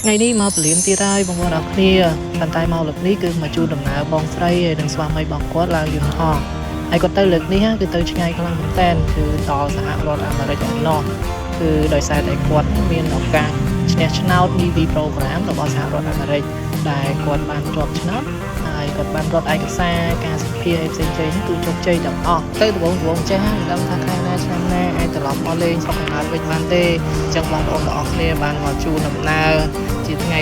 ថ្ងៃនេះមកពលានទៀតហើយបងប្អូនអរគ្នាប៉ុន្តែមកលើកនេះគឺមកជួបដំណើរបងស្រីហើយនឹងស្វាមីបងគាត់ឡើងយន្តហោះហើយគាត់ទៅលើកនេះគឺទៅឆ្ងាយខ្លាំងមែនតើគឺដល់សហរដ្ឋអាមេរិកឯណោះគឺដោយសារតែគាត់មានឱកាសឈ្នះឆ្នោត EV program របស់សហរដ្ឋអាមេរិកដែលគាត់បានជាប់ឆ្នោតហើយគាត់បានរត់ឯកសារការសម្ភារផ្សេងៗនេះគឺជោគជ័យទាំងអស់ទៅដំបូងចាស់មិនដឹងថាខែណាឆ្នាំណាអាចត្រឡប់មកលេងស្រុកកំណើតវិញបានទេអញ្ចឹងបងប្អូនទាំងអស់គ្នាបានមកជួបដំណើរជាថ្ងៃ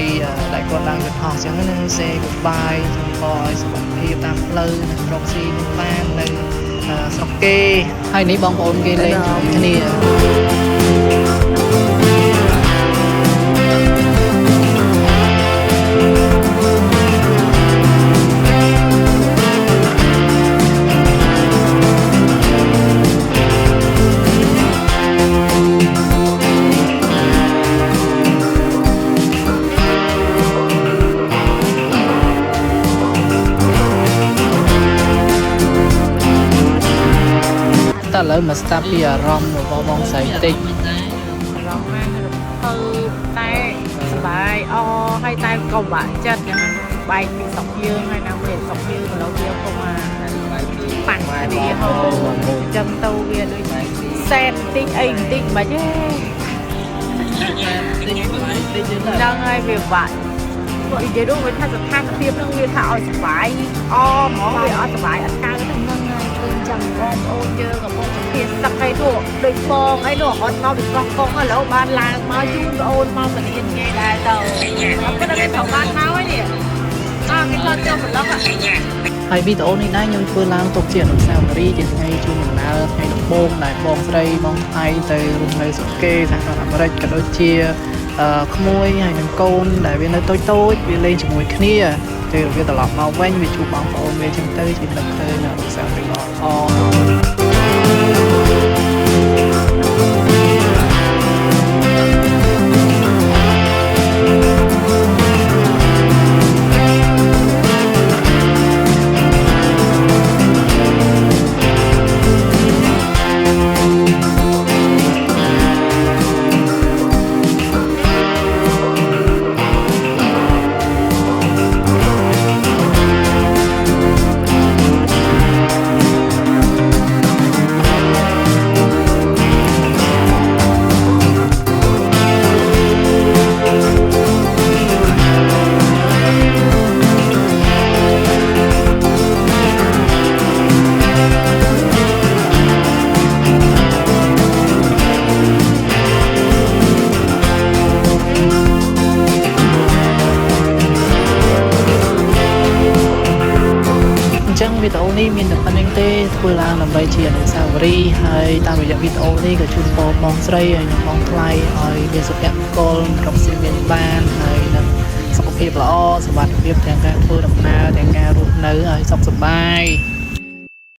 ដែលគាត់ឡើងយន្តហោះអញ្ចឹងណា say goodbye ខអឲ្យសុខភាពតាមផ្លូវនៅស្រុកស៊ីនឹងបាននៅស្រុកគេហើយនេះបងប្អូនគេលេងជាមួយគ្នាតែឥឡូវមកស្ដាប់ពីអារម្មណ៍របស់បងស្រីតិចអារម្មណ៍ហ្នឹងតែសប្បាយអហើយតែក៏បាក់ចិត្តចឹងបែកពីស្រុកយើងហើយនៅវាស្រុកយើងឥឡូវវាពុំអាប៉ាំងគ្នាហូរចឹងទៅវាដូចសែនតិចអីបន្តិចមិនទេហ្នឹងហើយវាបាក់និយាយទៅវាថាស្ថានភាពហ្នឹងវាថាឲ្យសប្បាយអហ្មងវាអត់សប្បាយអត់កើតហ្នឹងហើយឃើញចាំបងប្អូនយើងកំពុងភាសទឹកឲ្យនោះដូចបងអីនោះអត់មកពីកោះកុងឥឡូវបានឡើងមកជូនប្អូនមកពលានគេដែរទៅអត់គិតថាគេត្រូវបានមកហើយនេះគេថតចុះប្លុកហើយវីដេអូនេះដែរខ្ញុំធ្វើឡើងទុកជាអនុស្សាវរីយ៍ជាថ្ងៃជួបដំណើរថ្ងៃដំបូងដែលបងស្រីបងថ្លៃទៅរស់នៅស្រុកគេសហរដ្ឋអាមេរិកក៏ដូចជាក្មួយហើយនឹងកូនដែលវានៅតូចវាលេងជាមួយគ្នាពេលវាត្រឡប់មកវិញវាជួបបងប្អូនវាចឹងទៅជានឹកឃើញអនុស្សាវរីយ៍ល្អចឹងវីដេអូនេះមានតែប៉ុណ្្នឹងទេធ្វើឡើងដើម្បីជាអនុស្សាវរីយ៍ហើយតាមរយៈវីដេអូនេះក៏ជូនពរបងស្រីហើយនិងបងថ្លៃឲ្យមានសុភមង្គលរកស៊ីមានបានហើយនឹងសុខភាពល្អសុខភាពទាំងការធ្វើដំណើរទាំងការរស់នៅឲ្យសុខសប្បាយ